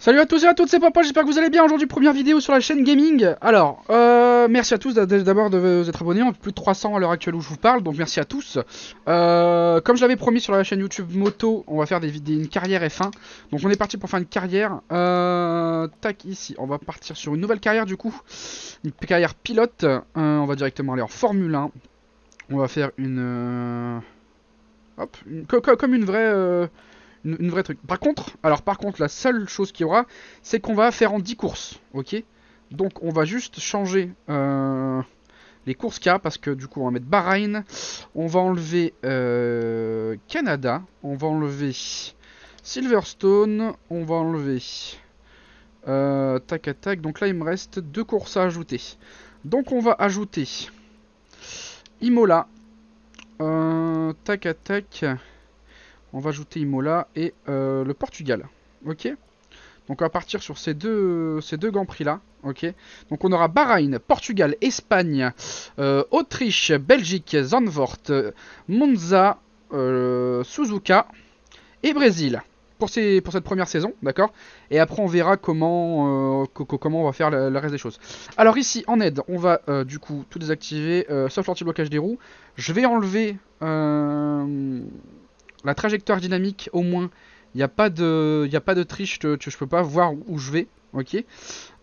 Salut à tous et à toutes, c'est Papa, j'espère que vous allez bien. Aujourd'hui, première vidéo sur la chaîne gaming. Alors, merci à tous d'abord de vous être abonnés. On est plus de 300 à l'heure actuelle où je vous parle, donc merci à tous. Comme je l'avais promis sur la chaîne YouTube Moto, on va faire une carrière F1. Donc on est parti pour faire une carrière. Tac, ici, on va partir sur une nouvelle carrière du coup. Une carrière pilote. On va directement aller en Formule 1. On va faire hop, comme une vraie... une vraie truc. Par contre, la seule chose qu'il y aura, c'est qu'on va faire en 10 courses, ok. Donc on va juste changer les courses qu'il y a, parce que du coup on va mettre Bahreïn, on va enlever Canada, on va enlever Silverstone, on va enlever tac à tac, donc là il me reste 2 courses à ajouter. Donc on va ajouter Imola, tac à tac. On va ajouter Imola et le Portugal. Ok. Donc on va partir sur ces deux grands prix là. Ok. Donc on aura Bahreïn, Portugal, Espagne, Autriche, Belgique, Zandvoort, Monza, Suzuka et Brésil. Pour cette première saison, d'accord. Et après on verra comment on va faire le reste des choses. Alors ici en aide, on va du coup tout désactiver, sauf l'anti-blocage des roues. Je vais enlever la trajectoire dynamique, au moins. Il n'y a pas de triche, je peux pas voir où je vais. Ok.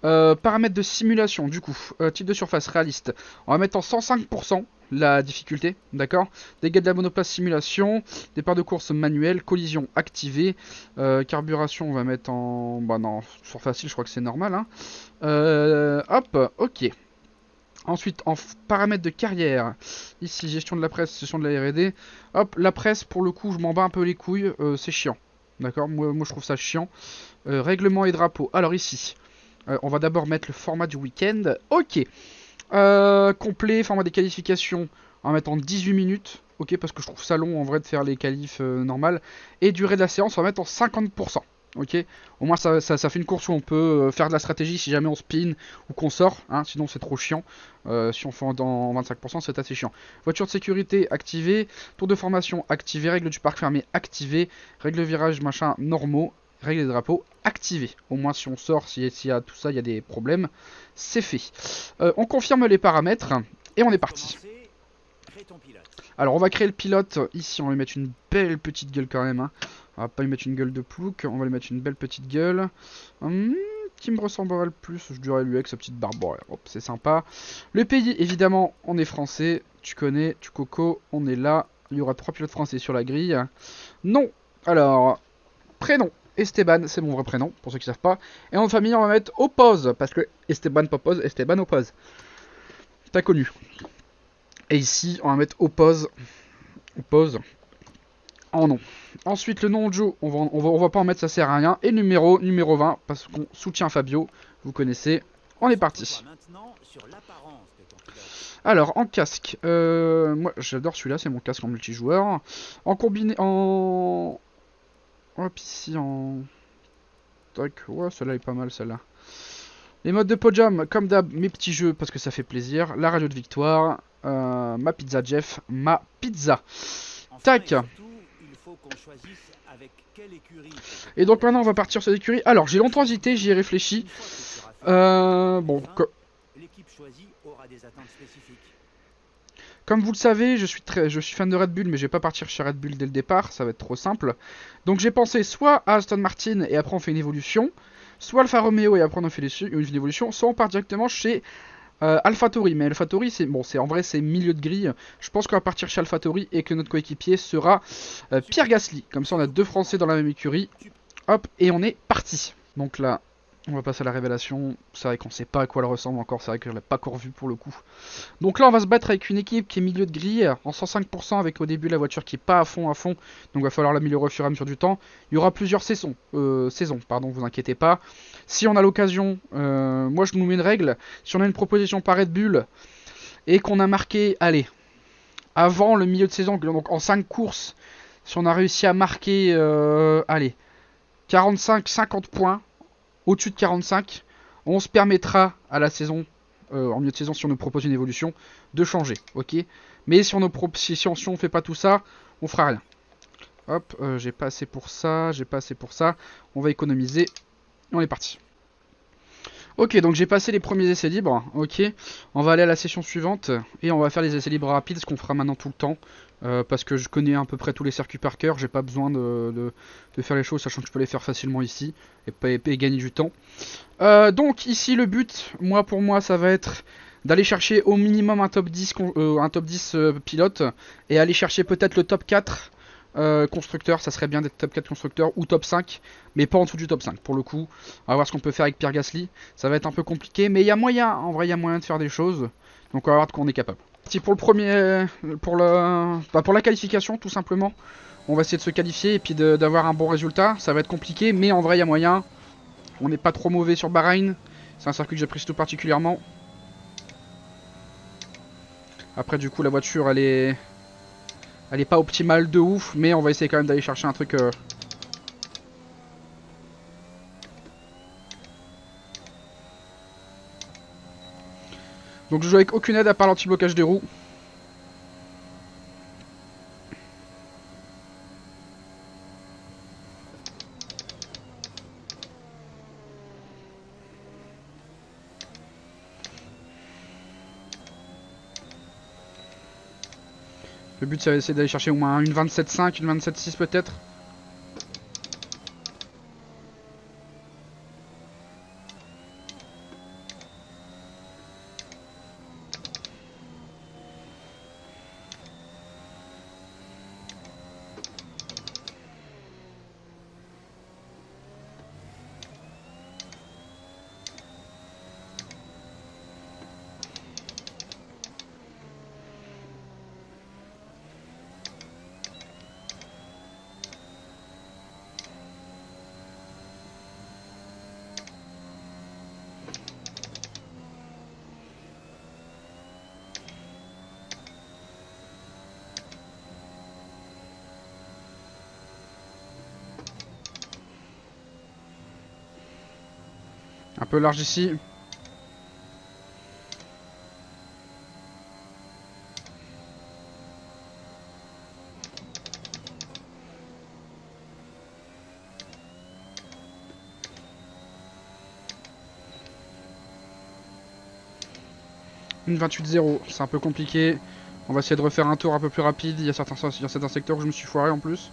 Paramètres de simulation, du coup. Type de surface réaliste. On va mettre en 105% la difficulté, d'accord. Dégâts de la monoplace simulation. Départ de course manuel. Collision activée. Carburation, on va mettre en... Bah non, sur facile, je crois que c'est normal. Hein. Hop, ok. Ensuite, en paramètres de carrière, ici, gestion de la presse, gestion de la R&D. Hop, la presse, pour le coup, je m'en bats un peu les couilles, c'est chiant. D'accord, moi, je trouve ça chiant. Règlement et drapeau. Alors ici, on va d'abord mettre le format du week-end. Ok. Complet, format des qualifications, on va mettre en 18 minutes. Ok, parce que je trouve ça long, en vrai, de faire les qualifs normales. Et durée de la séance, on va mettre en 50%. Ok, au moins ça fait une course où on peut faire de la stratégie si jamais on spin ou qu'on sort, hein, sinon c'est trop chiant. Si on fait en 25%, c'est assez chiant. Voiture de sécurité activée, tour de formation activé, règle du parc fermé activé, règle virage machin normaux, règle des drapeaux activé. Au moins si on sort, s'il y a tout ça, il y a des problèmes, c'est fait. On confirme les paramètres et on est parti. Alors on va créer le pilote, ici on va lui mettre une belle petite gueule quand même. Hein. On va pas lui mettre une gueule de plouc, on va lui mettre une belle petite gueule. Qui me ressemblerait le plus, je dirais lui avec sa petite barbe. Bon, hop, c'est sympa. Le pays, évidemment, on est français. Tu connais, tu coco, on est là. Il y aura 3 pilotes français sur la grille. Non. Alors, prénom. Esteban, c'est mon vrai prénom, pour ceux qui savent pas. Et en famille, on va mettre Oppose, parce que Esteban Popose, Esteban Oppose. T'as connu. Et ici, on va mettre Oppose. Oppose. En nom. Ensuite, le nom de Joe, on va pas en mettre, ça sert à rien. Et numéro 20, parce qu'on soutient Fabio, vous connaissez. On est parti. Alors, en casque, moi j'adore celui-là, c'est mon casque en multijoueur. En combiné, en... Hop, ici, en... Tac, ouais, celle-là est pas mal, celle-là. Les modes de podium, comme d'hab, mes petits jeux, parce que ça fait plaisir. La radio de victoire, ma pizza Jeff, ma pizza. Tac. Et donc maintenant on va partir sur l'écurie. Alors j'ai longtemps hésité, j'y ai réfléchi. Bon, comme vous le savez, je suis fan de Red Bull, mais je vais pas partir chez Red Bull dès le départ, ça va être trop simple. Donc j'ai pensé soit à Aston Martin et après on fait une évolution, soit Alfa Romeo et après on fait une évolution, soit on part directement chez AlphaTauri. Mais AlphaTauri, en vrai c'est milieu de grille. Je pense qu'on va partir chez AlphaTauri et que notre coéquipier sera Pierre Gasly. Comme ça on a 2 Français dans la même écurie. Hop, et on est parti. Donc là, on va passer à la révélation. C'est vrai qu'on sait pas à quoi elle ressemble encore. C'est vrai que je l'ai pas encore vu pour le coup. Donc là, on va se battre avec une équipe qui est milieu de grille en 105% avec au début la voiture qui est pas à fond. Donc il va falloir l'améliorer au fur et à mesure du temps. Il y aura plusieurs saisons, vous inquiétez pas. Si on a l'occasion, moi je nous mets une règle. Si on a une proposition par Red Bull et qu'on a marqué, allez, avant le milieu de saison, donc en 5 courses, si on a réussi à marquer, allez, 45-50 points, au-dessus de 45, on se permettra à la saison, en milieu de saison, si on nous propose une évolution, de changer, ok. Mais si on ne fait pas tout ça, on fera rien. Hop, j'ai pas assez pour ça, on va économiser. On est parti. Ok, donc j'ai passé les premiers essais libres. Ok, on va aller à la session suivante et on va faire les essais libres rapides, ce qu'on fera maintenant tout le temps. Parce que je connais à peu près tous les circuits par cœur, j'ai pas besoin de faire les choses, sachant que je peux les faire facilement ici et gagner du temps. Donc ici le but, pour moi, ça va être d'aller chercher au minimum un top 10, pilote et aller chercher peut-être le top 4 constructeur. Ça serait bien d'être top 4 constructeur ou top 5, mais pas en dessous du top 5 pour le coup. On va voir ce qu'on peut faire avec Pierre Gasly. Ça va être un peu compliqué, mais il y a moyen, en vrai il y a moyen de faire des choses. Donc on va voir de quoi on est capable. Si pour le premier, pour la qualification tout simplement, on va essayer de se qualifier et puis d'avoir un bon résultat. Ça va être compliqué, mais en vrai il y a moyen. On n'est pas trop mauvais sur Bahreïn. C'est un circuit que j'apprécie tout particulièrement. Après du coup la voiture elle est pas optimale de ouf, mais on va essayer quand même d'aller chercher un truc. Donc je joue avec aucune aide à part l'anti-blocage des roues. Le but c'est d'essayer d'aller chercher au moins une 27.5, une 27.6 peut-être. Un peu large ici. Une 28.0, c'est un peu compliqué. On va essayer de refaire un tour un peu plus rapide. Il y a certains secteurs où je me suis foiré en plus.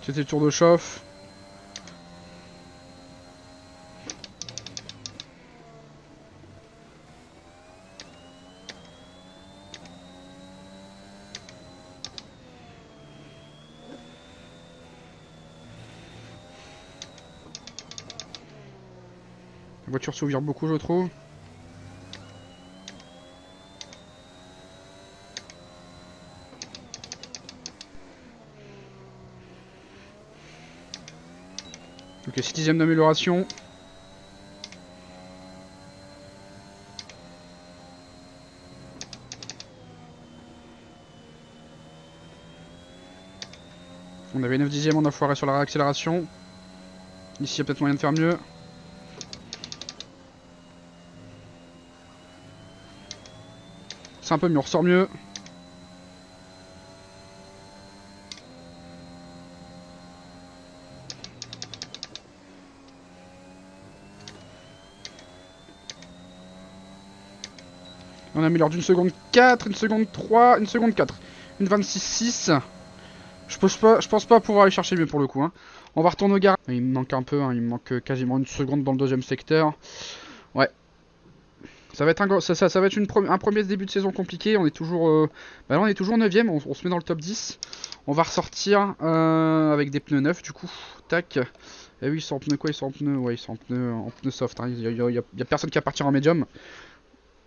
C'était le tour de chauffe. La voiture s'ouvre beaucoup, je trouve. Ok, 6ème d'amélioration. On avait 9 dixièmes, on a foiré sur la réaccélération. Ici, il y a peut-être moyen de faire mieux. C'est un peu mieux, on ressort mieux. On améliore d'une seconde 4, une seconde 3, une seconde 4. Une 26.6. Je pense pas pouvoir aller chercher mieux pour le coup. Hein. On va retourner au garage. Il me manque un peu, hein, il me manque quasiment une seconde dans le deuxième secteur. Ouais. Ça va être, ça va être un premier début de saison compliqué. On est toujours, là on est toujours 9ème, on se met dans le top 10. On va ressortir avec des pneus neufs du coup. Tac. Et oui, ils sont en pneus quoi? Ils sont en pneus, ouais, ils sont en pneus soft. Hein. Il y a personne qui va partir en médium.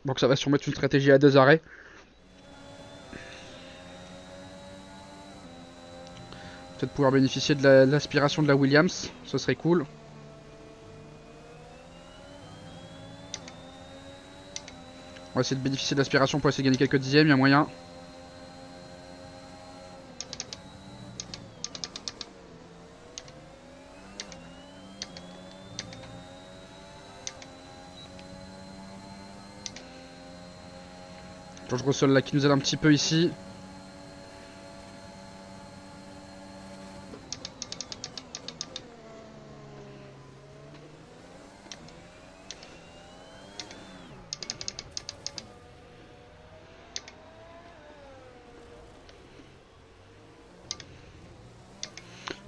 Donc ça va sûrement être une stratégie à 2 arrêts. Peut-être pouvoir bénéficier de l'aspiration de la Williams, ce serait cool. On va essayer de bénéficier de l'aspiration pour essayer de gagner quelques dixièmes, il y a moyen. change sol là qui nous aide un petit peu ici.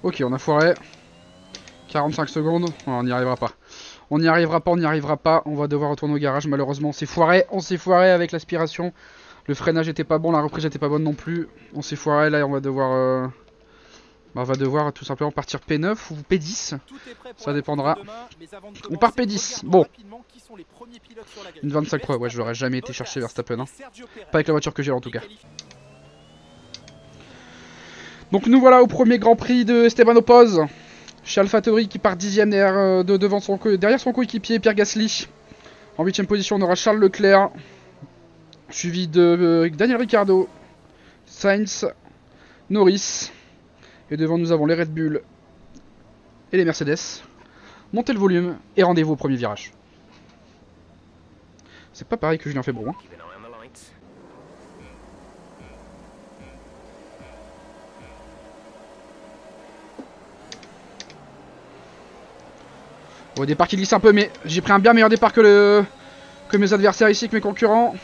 Ok, on a foiré. 45 secondes. On n'y arrivera pas. On n'y arrivera pas, on n'y arrivera pas. On va devoir retourner au garage. Malheureusement, on s'est foiré. On s'est foiré avec l'aspiration. Le freinage était pas bon, la reprise était pas bonne non plus. On s'est foiré. Là, on va devoir... on va devoir tout simplement partir P9 ou P10. Ça dépendra. On part P10. Bon. Une 25 Pro. Ouais, je l'aurais jamais été chercher Verstappen. Hein. Pas avec la voiture que j'ai en tout cas. Donc nous voilà au premier Grand Prix de Esteban Ocon. Chez AlphaTauri qui part 10ème derrière son coéquipier Pierre Gasly. En 8ème position on aura Charles Leclerc. Suivi de Daniel Ricciardo, Sainz, Norris. Et devant nous avons les Red Bull et les Mercedes. Montez le volume et rendez-vous au premier virage. C'est pas pareil que Julien Febvre. Hein. Au départ qui glisse un peu, mais j'ai pris un bien meilleur départ que mes adversaires ici, que mes concurrents.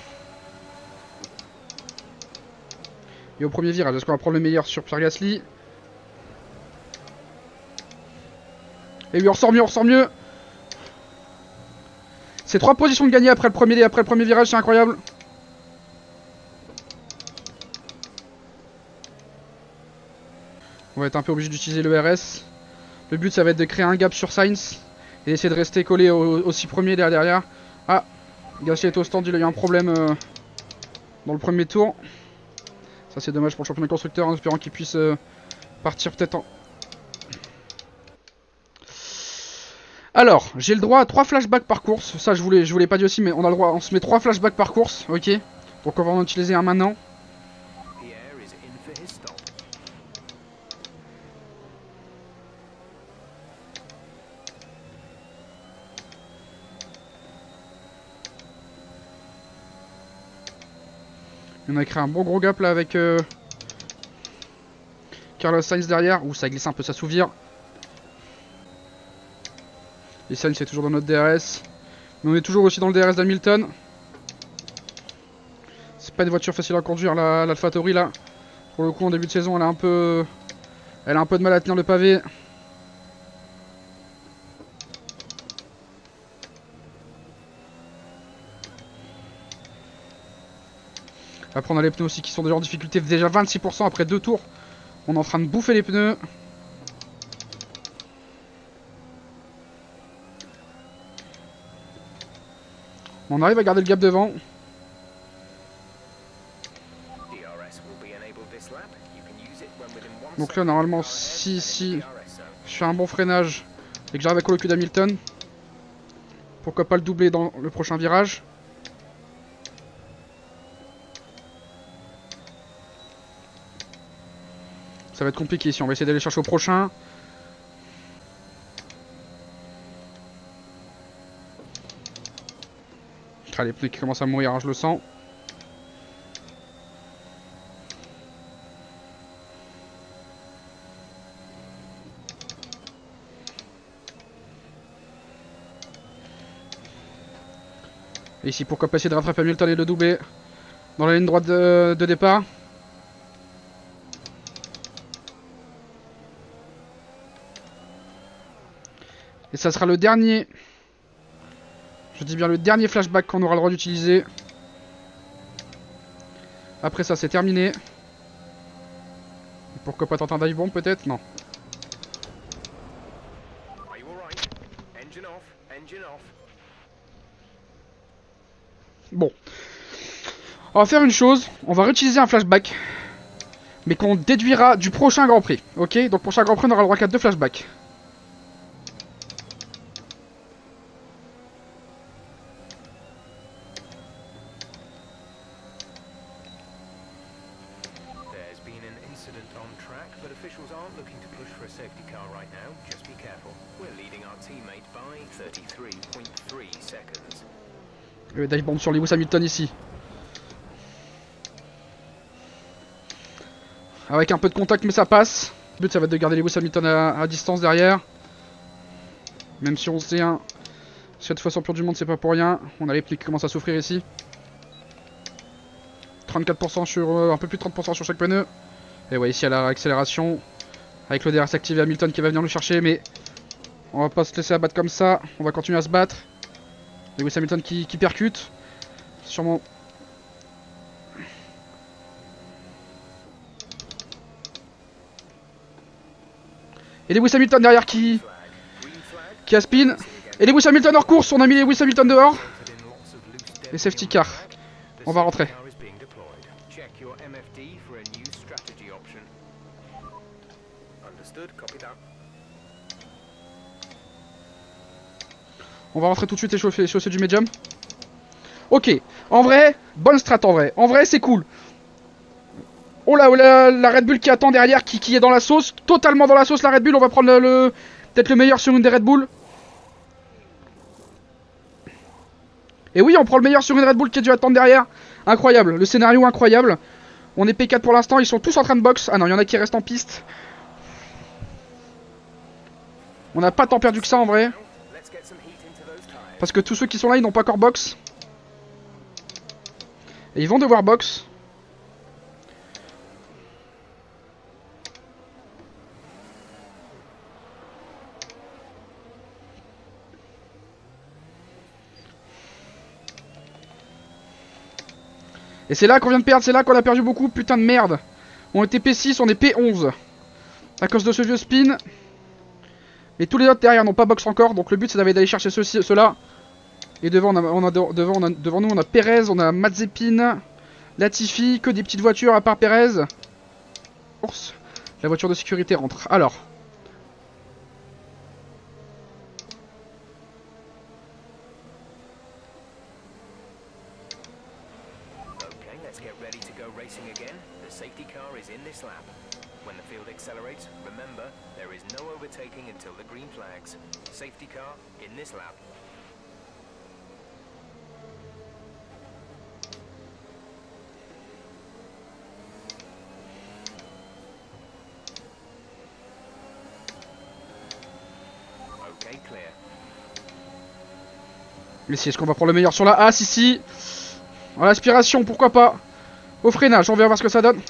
Et au premier virage, est-ce qu'on va prendre le meilleur sur Pierre Gasly? Et oui, on ressort mieux, on ressort mieux. C'est 3 positions de gagner après le premier virage, c'est incroyable. On va être un peu obligé d'utiliser le RS. Le but, ça va être de créer un gap sur Sainz. Et d'essayer de rester collé aux 6 premiers derrière. Ah, Gasly est au stand, il a eu un problème dans le premier tour. Ça c'est dommage pour le championnat constructeur, en espérant qu'il puisse partir peut-être en... Alors, j'ai le droit à 3 flashbacks par course. Ça je vous l'ai pas dit aussi, mais on a le droit, on se met 3 flashbacks par course, ok. Donc on va en utiliser un maintenant. On a créé un bon gros gap là avec Carlos Sainz derrière. Ouh, ça glisse un peu, ça s'ouvre. Et Sainz c'est toujours dans notre DRS. Mais on est toujours aussi dans le DRS d'Hamilton. C'est pas une voiture facile à conduire l'AlphaTauri là. Pour le coup en début de saison elle a un peu de mal à tenir le pavé. Après on a les pneus aussi qui sont déjà en difficulté, déjà 26% après 2 tours. On est en train de bouffer les pneus. On arrive à garder le gap devant. Donc là normalement si je fais un bon freinage et que j'arrive à coller le cul d'Hamilton, pourquoi pas le doubler dans le prochain virage. Ça va être compliqué ici, on va essayer d'aller chercher au prochain. Ah, les pneus qui commencent à mourir, hein, je le sens. Et ici, pourquoi pas essayer de rattraper Hamilton et de le doubler dans la ligne droite de départ. Et ça sera le dernier, je dis bien le dernier flashback qu'on aura le droit d'utiliser. Après ça c'est terminé. Pourquoi pas tenter un dive bomb peut-être? Non. Bon. On va faire une chose, on va réutiliser un flashback. Mais qu'on déduira du prochain Grand Prix. Ok, donc prochain Grand Prix on aura le droit qu'à 2 flashbacks. Le dive bomb sur Lewis Hamilton ici. Avec un peu de contact, mais ça passe. Le but, ça va être de garder Lewis Hamilton à distance derrière. Même si on sait, hein, 7 fois champion du monde, c'est pas pour rien. On a les pneus qui commencent à souffrir ici. 34% sur... un peu plus de 30% sur chaque pneu. Et ouais, ici à la accélération. Avec le DRS activé, Hamilton qui va venir le chercher, mais... on va pas se laisser abattre comme ça. On va continuer à se battre. Lewis Hamilton qui percute. Sûrement... et Lewis Hamilton derrière qui a spin. Et Lewis Hamilton hors course, on a mis Lewis Hamilton dehors. Et safety car. On va rentrer. On va rentrer tout de suite et chausser du médium. Ok, en vrai, bonne strat en vrai. En vrai, c'est cool. Oh là, la Red Bull qui attend derrière, qui est dans la sauce. Totalement dans la sauce, la Red Bull. On va prendre peut-être le meilleur sur une des Red Bull. Et oui, on prend le meilleur sur une Red Bull qui a dû attendre derrière. Incroyable, le scénario incroyable. On est P4 pour l'instant, ils sont tous en train de box. Ah non, il y en a qui restent en piste. On n'a pas tant perdu que ça en vrai. Parce que tous ceux qui sont là, ils n'ont pas encore box. Et ils vont devoir box. Et c'est là qu'on vient de perdre, c'est là qu'on a perdu beaucoup, putain de merde. On était P6, on est P11. À cause de ce vieux spin. Et tous les autres derrière n'ont pas box encore, donc le but c'est d'aller chercher ceux-là. Et devant, devant nous on a Perez, on a Mazepin, Latifi, que des petites voitures à part Perez. La voiture de sécurité rentre. Alors. Mais si, est-ce qu'on va prendre le meilleur sur la A? Si. En l'aspiration, pourquoi pas. Au freinage, on verra voir ce que ça donne.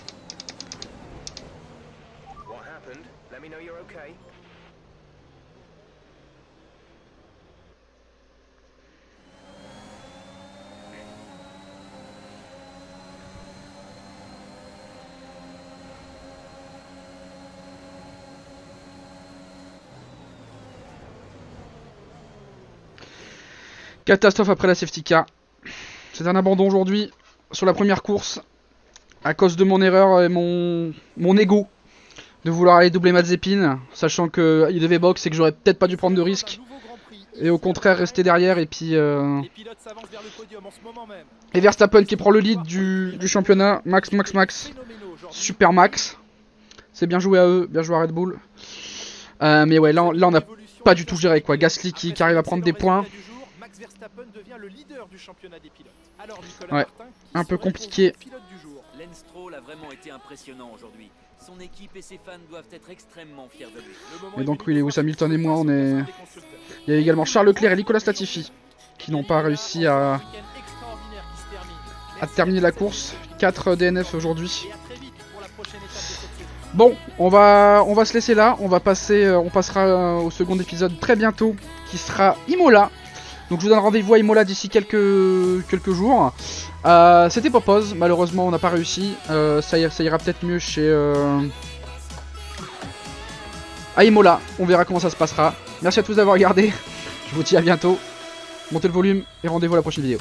Catastrophe après la safety car. C'est un abandon aujourd'hui sur la première course. À cause de mon erreur et mon ego. De vouloir aller doubler Mazepin. Sachant qu'il devait box et que j'aurais peut-être pas dû prendre de risque. Et au contraire rester derrière et puis... Et Verstappen qui prend le lead du championnat. Max. Super Max. C'est bien joué à eux, bien joué à Red Bull. Mais ouais, là on a pas du tout géré quoi. Gasly qui arrive à prendre des points. Ouais, un peu compliqué. Lance Stroll a vraiment été impressionnant aujourd'hui. Son équipe et ses fans doivent être extrêmement fiers de lui. Et donc oui, Lewis Hamilton et moi, on est... Il y a également Charles Leclerc et Nicolas Latifi qui n'ont pas réussi à terminer la course. 4 DNF aujourd'hui. Bon, on va se laisser là. On passera au second épisode très bientôt, qui sera Imola. Donc je vous donne rendez-vous à Imola d'ici quelques jours. C'était Popose, malheureusement on n'a pas réussi. Ça ira peut-être mieux chez à Imola. On verra comment ça se passera. Merci à tous d'avoir regardé. Je vous dis à bientôt. Montez le volume et rendez-vous à la prochaine vidéo.